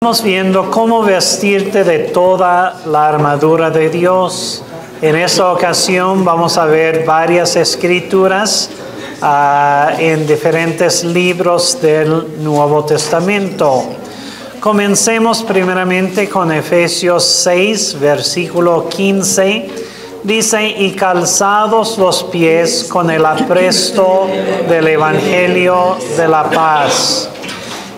Estamos viendo cómo vestirte de toda la armadura de Dios. En esta ocasión vamos a ver varias escrituras en diferentes libros del Nuevo Testamento. Comencemos primeramente con Efesios 6, versículo 15. Dice, y calzados los pies con el apresto del Evangelio de la paz.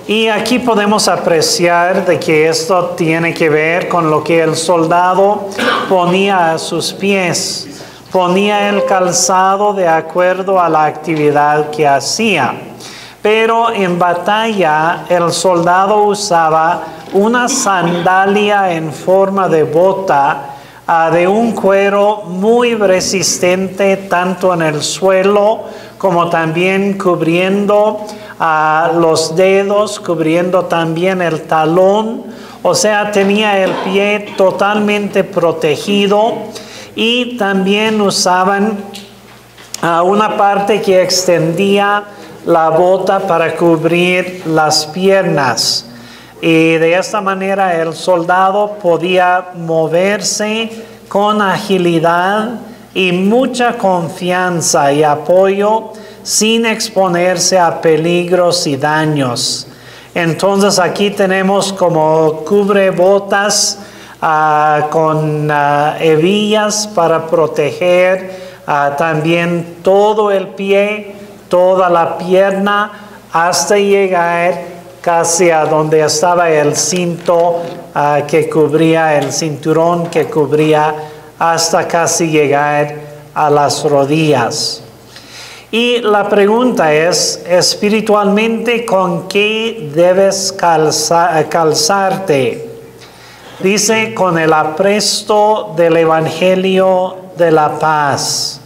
Y aquí podemos apreciar de que esto tiene que ver con lo que el soldado ponía a sus pies. Ponía el calzado de acuerdo a la actividad que hacía. Pero en batalla el soldado usaba una sandalia en forma de bota de un cuero muy resistente tanto en el suelo como también cubriendo los dedos, cubriendo también el talón. O sea, tenía el pie totalmente protegido y también usaban una parte que extendía la bota para cubrir las piernas. Y de esta manera el soldado podía moverse con agilidad y mucha confianza y apoyo sin exponerse a peligros y daños. Entonces aquí tenemos como cubrebotas con hebillas para proteger también todo el pie, toda la pierna, hasta llegar casi a donde estaba el cinto que cubría, el cinturón que cubría, hasta casi llegar a las rodillas. Y la pregunta es, espiritualmente, ¿con qué debes calzarte? Dice, con el apresto del Evangelio de la paz.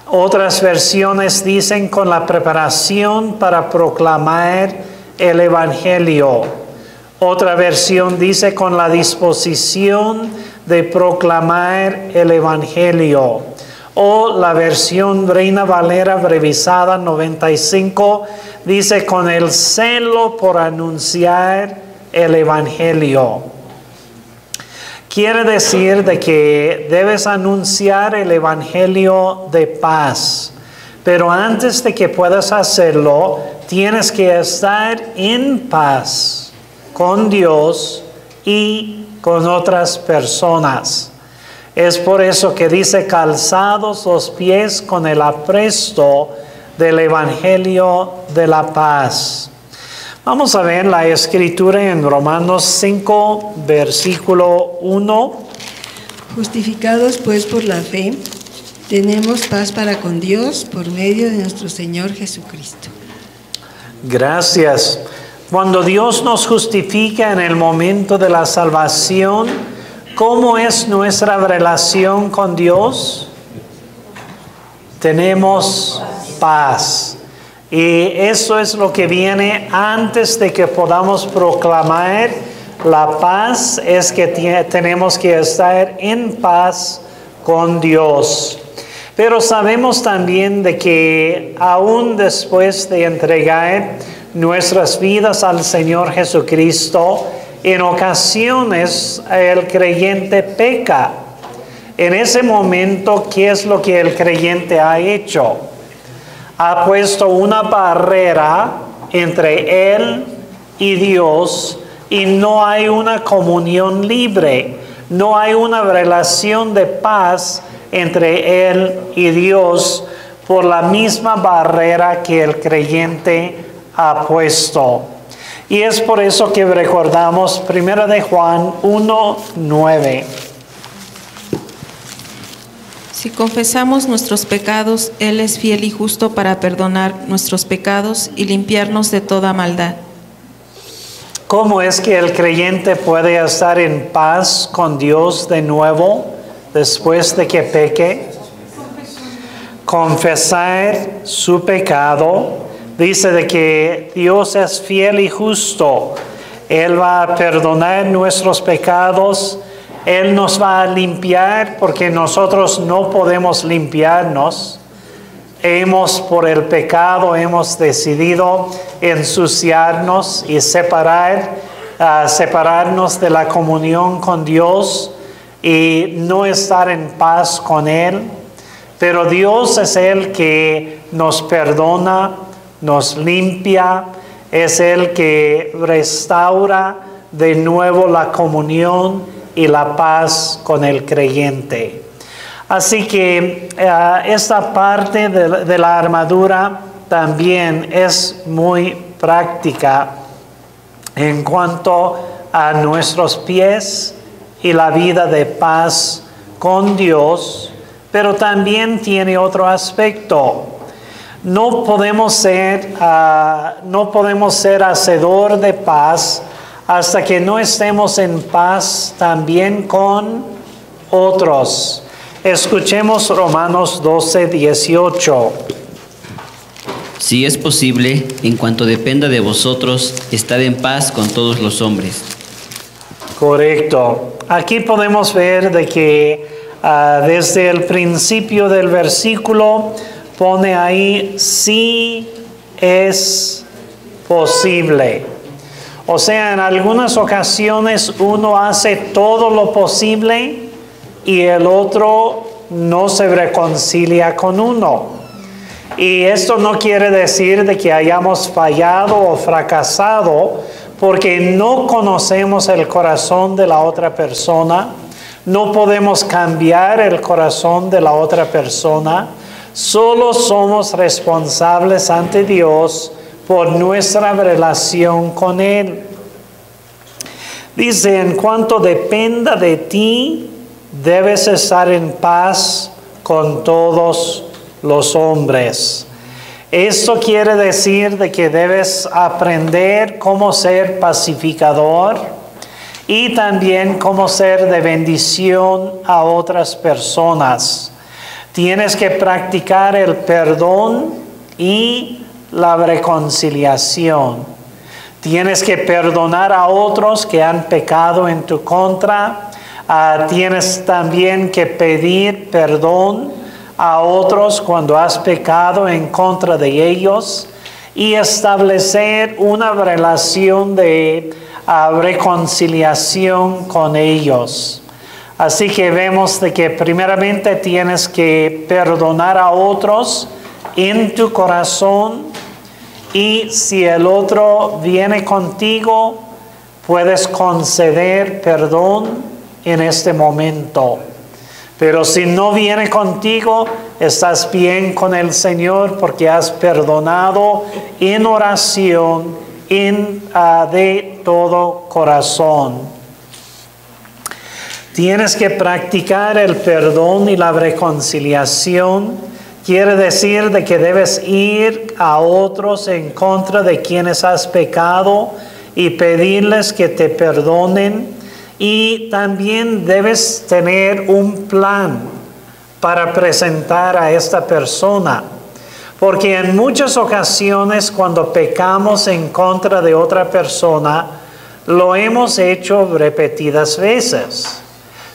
Otras versiones dicen, con la preparación para proclamar el Evangelio. Otra versión dice, con la disposición de proclamar el Evangelio. O la versión Reina Valera Brevisada 95 dice, con el celo por anunciar el Evangelio. Quiere decir de que debes anunciar el Evangelio de paz. Pero antes de que puedas hacerlo, tienes que estar en paz con Dios y con otras personas. Es por eso que dice, calzados los pies con el apresto del Evangelio de la paz. Vamos a ver la escritura en Romanos 5, versículo 1. Justificados pues por la fe, tenemos paz para con Dios por medio de nuestro Señor Jesucristo. Gracias. Cuando Dios nos justifica en el momento de la salvación, ¿cómo es nuestra relación con Dios? Tenemos paz. Y eso es lo que viene antes de que podamos proclamar la paz, es que tenemos que estar en paz con Dios. Pero sabemos también de que aún después de entregar nuestras vidas al Señor Jesucristo, en ocasiones el creyente peca. En ese momento, ¿qué es lo que el creyente ha hecho? Ha puesto una barrera entre él y Dios y no hay una comunión libre, no hay una relación de paz entre él y Dios por la misma barrera que el creyente ha puesto. Y es por eso que recordamos 1 de Juan 1:9. Si confesamos nuestros pecados, Él es fiel y justo para perdonar nuestros pecados y limpiarnos de toda maldad. ¿Cómo es que el creyente puede estar en paz con Dios de nuevo después de que peque? Confesar su pecado. Dice de que Dios es fiel y justo. Él va a perdonar nuestros pecados. Él nos va a limpiar porque nosotros no podemos limpiarnos. Por el pecado, hemos decidido ensuciarnos y separar separarnos de la comunión con Dios y no estar en paz con Él. Pero Dios es el que nos perdona, nos limpia, es el que restaura de nuevo la comunión y la paz con el creyente. Así que esta parte de la armadura también es muy práctica en cuanto a nuestros pies y la vida de paz con Dios, pero también tiene otro aspecto. No podemos ser hacedor de paz hasta que no estemos en paz también con otros. Escuchemos Romanos 12:18. Si es posible, en cuanto dependa de vosotros, estad en paz con todos los hombres. Correcto. Aquí podemos ver de que desde el principio del versículo pone ahí, si es posible. O sea, en algunas ocasiones uno hace todo lo posible y el otro no se reconcilia con uno. Y esto no quiere decir de que hayamos fallado o fracasado, porque no conocemos el corazón de la otra persona, no podemos cambiar el corazón de la otra persona, solo somos responsables ante Dios por nuestra relación con Él. Dice, en cuanto dependa de ti, debes estar en paz con todos los hombres. Esto quiere decir de que debes aprender cómo ser pacificador y también cómo ser de bendición a otras personas. Tienes que practicar el perdón y la reconciliación. Tienes que perdonar a otros que han pecado en tu contra. Tienes también que pedir perdón a otros cuando has pecado en contra de ellos y establecer una relación de reconciliación con ellos. Así que vemos de que primeramente tienes que perdonar a otros en tu corazón, y si el otro viene contigo, puedes conceder perdón en este momento. Pero si no viene contigo, estás bien con el Señor porque has perdonado en oración de todo corazón. Tienes que practicar el perdón y la reconciliación. Quiere decir de que debes ir a otros en contra de quienes has pecado y pedirles que te perdonen. Y también debes tener un plan para presentar a esta persona. Porque en muchas ocasiones cuando pecamos en contra de otra persona, lo hemos hecho repetidas veces.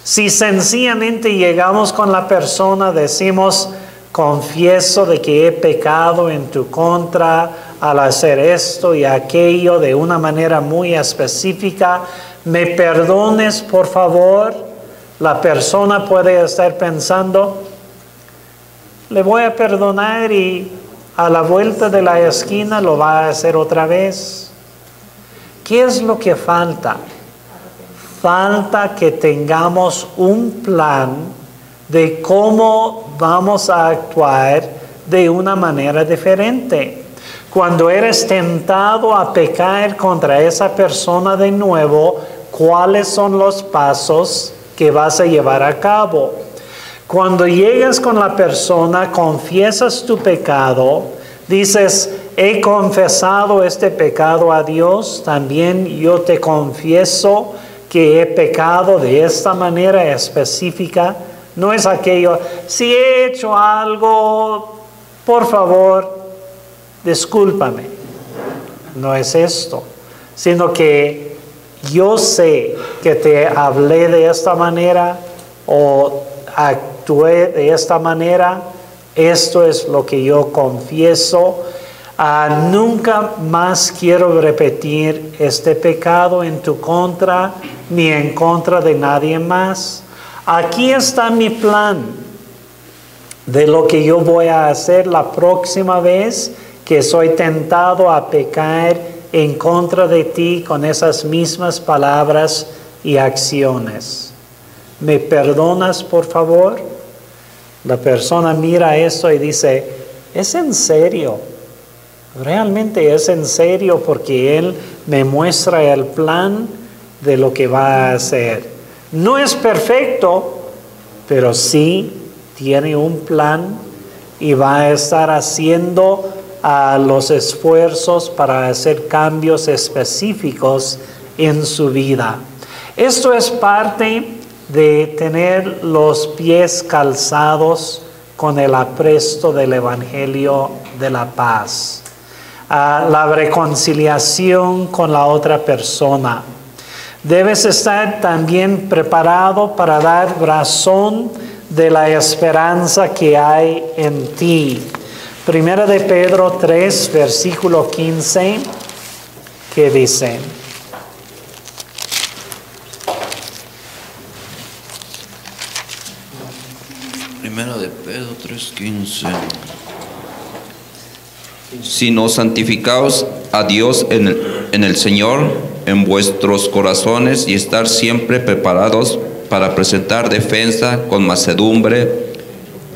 Si sencillamente llegamos con la persona, decimos, confieso de que he pecado en tu contra al hacer esto y aquello de una manera muy específica, ¿me perdones, por favor? La persona puede estar pensando, le voy a perdonar y a la vuelta de la esquina lo va a hacer otra vez. ¿Qué es lo que falta? Falta que tengamos un plan de cómo vamos a actuar de una manera diferente. Cuando eres tentado a pecar contra esa persona de nuevo, ¿cuáles son los pasos que vas a llevar a cabo? Cuando llegas con la persona, confiesas tu pecado, dices, he confesado este pecado a Dios, también yo te confieso que he pecado de esta manera específica. No es aquello, si he hecho algo, por favor, discúlpame. No es esto, sino que yo sé que te hablé de esta manera o actué de esta manera. Esto es lo que yo confieso. Nunca más quiero repetir este pecado en tu contra ni en contra de nadie más. Aquí está mi plan de lo que yo voy a hacer la próxima vez que soy tentado a pecar en contra de ti con esas mismas palabras y acciones. ¿Me perdonas, por favor? La persona mira eso y dice, ¿es en serio? Realmente es en serio, porque Él me muestra el plan de lo que va a hacer. No es perfecto, pero sí tiene un plan y va a estar haciendo los esfuerzos para hacer cambios específicos en su vida. Esto es parte de tener los pies calzados con el apresto del Evangelio de la paz. La reconciliación con la otra persona. Debes estar también preparado para dar razón de la esperanza que hay en ti. Primera de Pedro 3, versículo 15, que dice: Primera de Pedro 3:15. Sino santificaos a Dios en el Señor, en vuestros corazones, y estar siempre preparados para presentar defensa con mansedumbre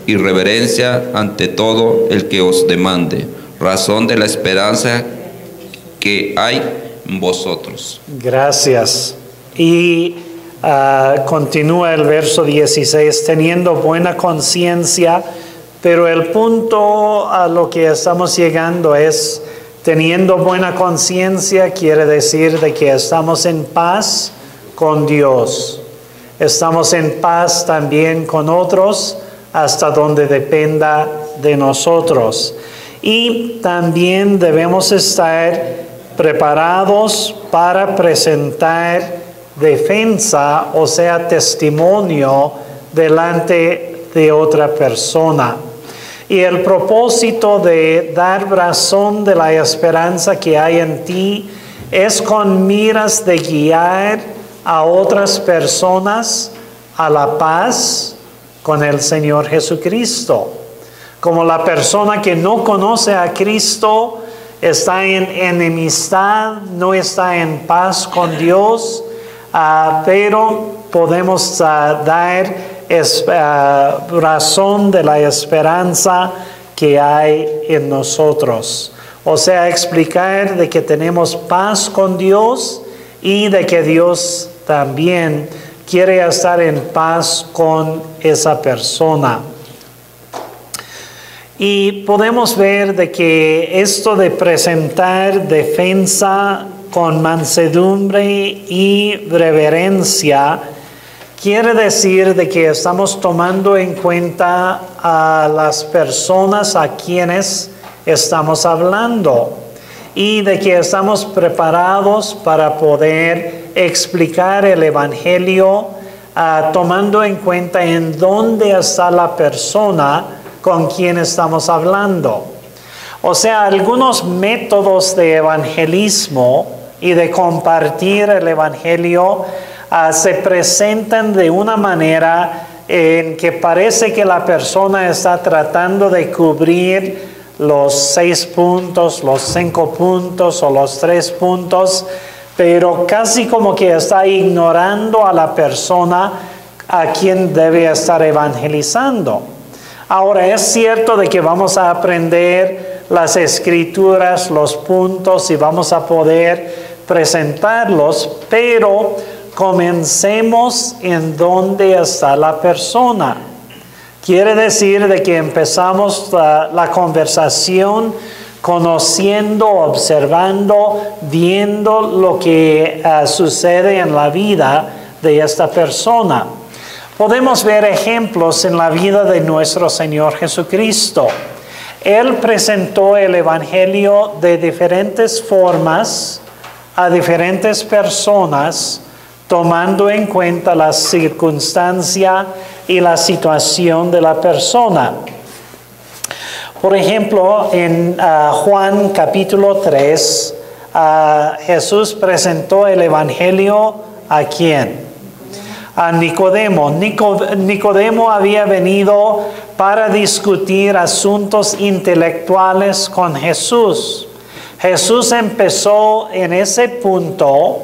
y reverencia ante todo el que os demande razón de la esperanza que hay en vosotros. Gracias. Y continúa el verso 16, teniendo buena conciencia. Pero el punto a lo que estamos llegando es, teniendo buena conciencia quiere decir de que estamos en paz con Dios. Estamos en paz también con otros hasta donde dependa de nosotros. Y también debemos estar preparados para presentar defensa, o sea, testimonio delante de otra persona. Y el propósito de dar razón de la esperanza que hay en ti es con miras de guiar a otras personas a la paz con el Señor Jesucristo. Como la persona que no conoce a Cristo está en enemistad, no está en paz con Dios, pero podemos dar razón de la esperanza que hay en nosotros. O sea, explicar de que tenemos paz con Dios y de que Dios también quiere estar en paz con esa persona. Y podemos ver de que esto de presentar defensa con mansedumbre y reverencia quiere decir de que estamos tomando en cuenta a las personas a quienes estamos hablando y de que estamos preparados para poder explicar el Evangelio tomando en cuenta en dónde está la persona con quien estamos hablando. O sea, algunos métodos de evangelismo y de compartir el Evangelio se presentan de una manera en que parece que la persona está tratando de cubrir los 6 puntos, los 5 puntos o los 3 puntos, pero casi como que está ignorando a la persona a quien debe estar evangelizando. Ahora, es cierto de que vamos a aprender las escrituras, los puntos, y vamos a poder presentarlos, pero comencemos en dónde está la persona. Quiere decir de que empezamos la conversación conociendo, observando, viendo lo que sucede en la vida de esta persona. Podemos ver ejemplos en la vida de nuestro Señor Jesucristo. Él presentó el Evangelio de diferentes formas a diferentes personas, tomando en cuenta la circunstancia y la situación de la persona. Por ejemplo, en Juan capítulo 3, Jesús presentó el Evangelio ¿a quién? A Nicodemo. Nicodemo había venido para discutir asuntos intelectuales con Jesús. Jesús empezó en ese punto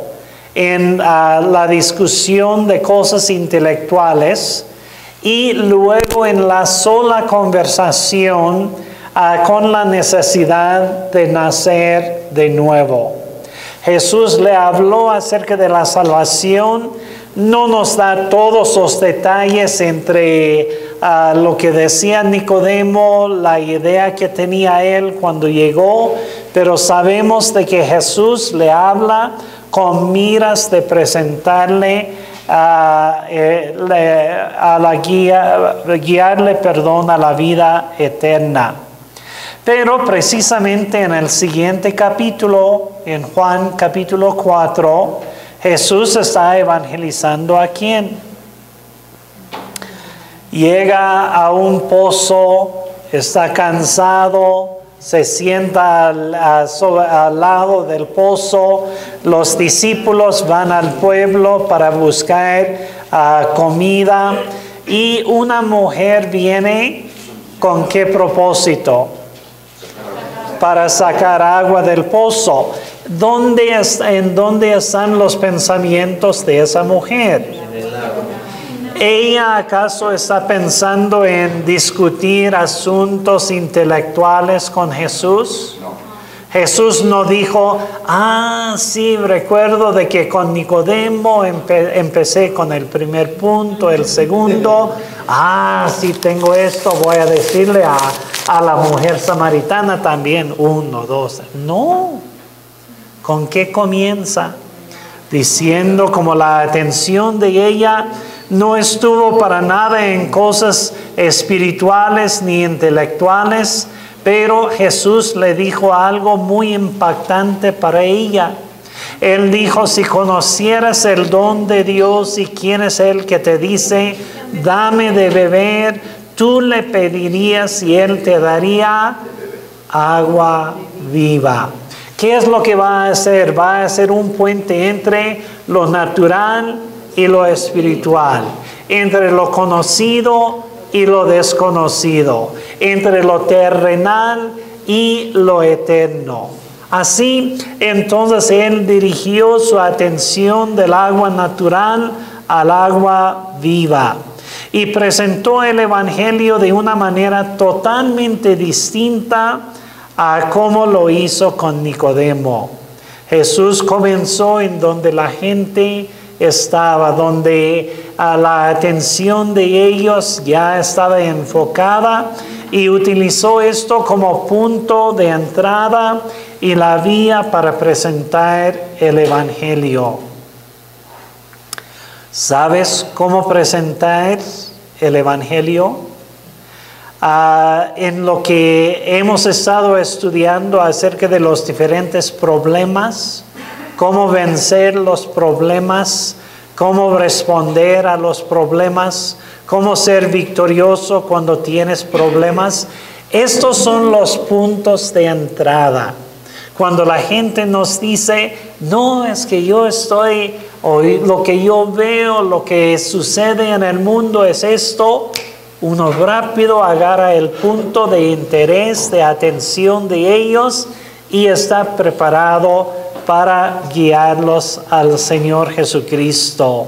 en la discusión de cosas intelectuales y luego en la sola conversación con la necesidad de nacer de nuevo. Jesús le habló acerca de la salvación. No nos da todos los detalles entre lo que decía Nicodemo, la idea que tenía él cuando llegó, pero sabemos de que Jesús le habla con miras de presentarle guiarle a la vida eterna. Pero precisamente en el siguiente capítulo, en Juan capítulo 4, Jesús está evangelizando ¿a quién? Llega a un pozo, está cansado, se sienta al lado del pozo. Los discípulos van al pueblo para buscar comida y una mujer viene ¿con qué propósito? Para sacar agua del pozo. ¿En dónde están los pensamientos de esa mujer? ¿Ella acaso está pensando en discutir asuntos intelectuales con Jesús? Jesús no dijo, sí, recuerdo de que con Nicodemo empecé con el primer punto, el segundo. Sí tengo esto, voy a decirle a la mujer samaritana también, 1, 2. No. ¿Con qué comienza? Diciendo como la atención de ella no estuvo para nada en cosas espirituales ni intelectuales, pero Jesús le dijo algo muy impactante para ella. Él dijo, si conocieras el don de Dios y quién es el que te dice, dame de beber, tú le pedirías y Él te daría agua viva. ¿Qué es lo que va a hacer? Va a ser un puente entre lo natural y lo espiritual, entre lo conocido y lo desconocido, entre lo terrenal y lo eterno. Así, entonces, Él dirigió su atención del agua natural al agua viva y presentó el Evangelio de una manera totalmente distinta a cómo lo hizo con Nicodemo. Jesús comenzó en donde la gente estaba, donde la atención de ellos ya estaba enfocada, y utilizó esto como punto de entrada y la vía para presentar el Evangelio. ¿Sabes cómo presentar el Evangelio? En lo que hemos estado estudiando acerca de los diferentes problemas, cómo vencer los problemas, cómo responder a los problemas, cómo ser victorioso cuando tienes problemas. Estos son los puntos de entrada. Cuando la gente nos dice, no, es que yo estoy, o lo que yo veo, lo que sucede en el mundo es esto, uno rápido agarra el punto de interés, de atención de ellos y está preparado para guiarlos al Señor Jesucristo.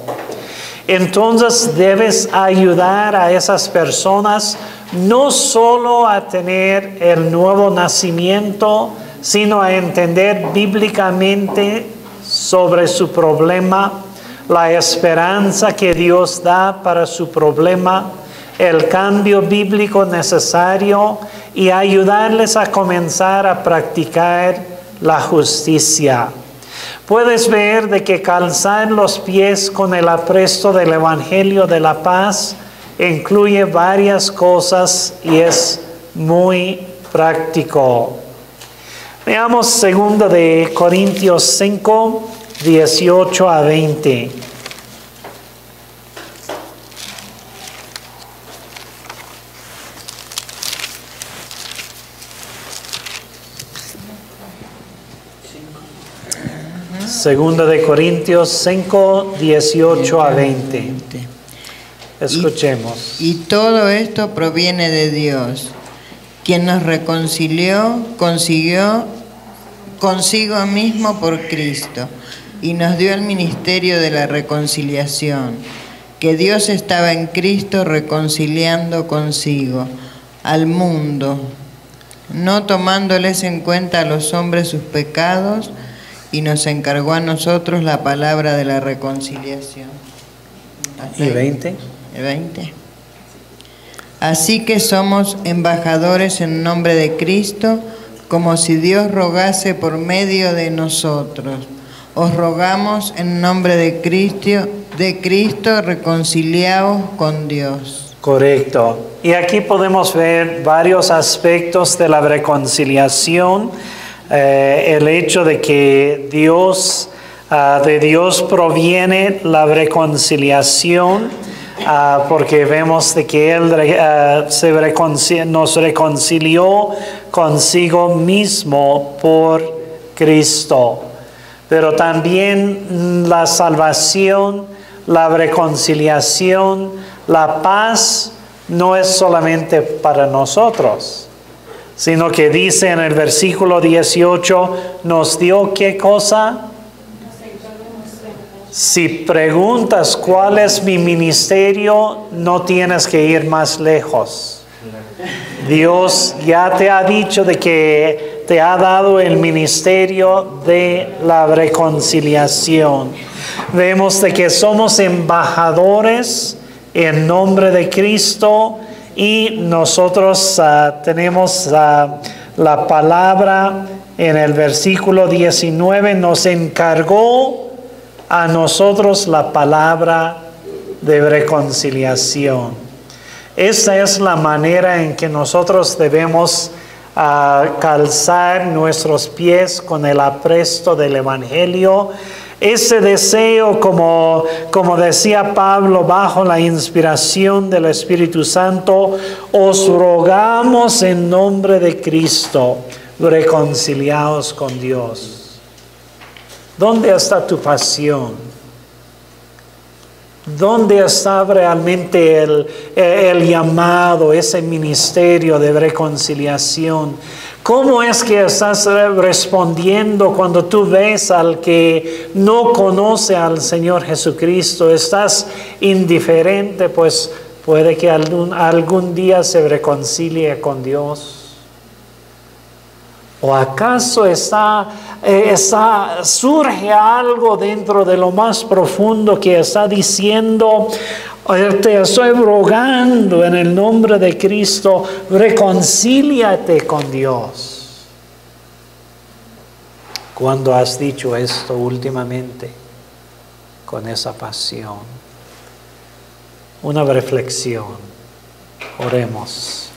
Entonces debes ayudar a esas personas no solo a tener el nuevo nacimiento, sino a entender bíblicamente sobre su problema, la esperanza que Dios da para su problema, el cambio bíblico necesario y ayudarles a comenzar a practicar la justicia. Puedes ver de que calzar los pies con el apresto del Evangelio de la paz incluye varias cosas y es muy práctico. Veamos 2 de Corintios 5, 18 a 20. Segunda de Corintios 5, 18 a 20. Escuchemos. Y todo esto proviene de Dios, quien nos reconcilió consigo mismo por Cristo, y nos dio el ministerio de la reconciliación, que Dios estaba en Cristo reconciliando consigo al mundo, no tomándoles en cuenta a los hombres sus pecados, y nos encargó a nosotros la palabra de la reconciliación. ¿Y 20? 20. Así que somos embajadores en nombre de Cristo, como si Dios rogase por medio de nosotros. Os rogamos en nombre de Cristo, reconciliaos con Dios. Correcto. Y aquí podemos ver varios aspectos de la reconciliación. El hecho de que de Dios proviene la reconciliación, porque vemos de que Él nos reconcilió consigo mismo por Cristo. Pero también la salvación, la reconciliación, la paz no es solamente para nosotros, sino que dice en el versículo 18, nos dio ¿qué cosa? Si preguntas cuál es mi ministerio, no tienes que ir más lejos. Dios ya te ha dicho de que te ha dado el ministerio de la reconciliación. Vemos de que somos embajadores en nombre de Cristo y nosotros tenemos la palabra en el versículo 19, nos encargó a nosotros la palabra de reconciliación. Esa es la manera en que nosotros debemos calzar nuestros pies con el apresto del Evangelio. Ese deseo, como decía Pablo, bajo la inspiración del Espíritu Santo, os rogamos en nombre de Cristo, reconciliaos con Dios. ¿Dónde está tu pasión? ¿Dónde está realmente el llamado, ese ministerio de reconciliación? ¿Cómo es que estás respondiendo cuando tú ves al que no conoce al Señor Jesucristo? ¿Estás indiferente? Pues puede que algún día se reconcilie con Dios. ¿O acaso surge algo dentro de lo más profundo que está diciendo, te estoy rogando en el nombre de Cristo, reconcíliate con Dios? ¿Cuándo has dicho esto últimamente con esa pasión? Una reflexión. Oremos.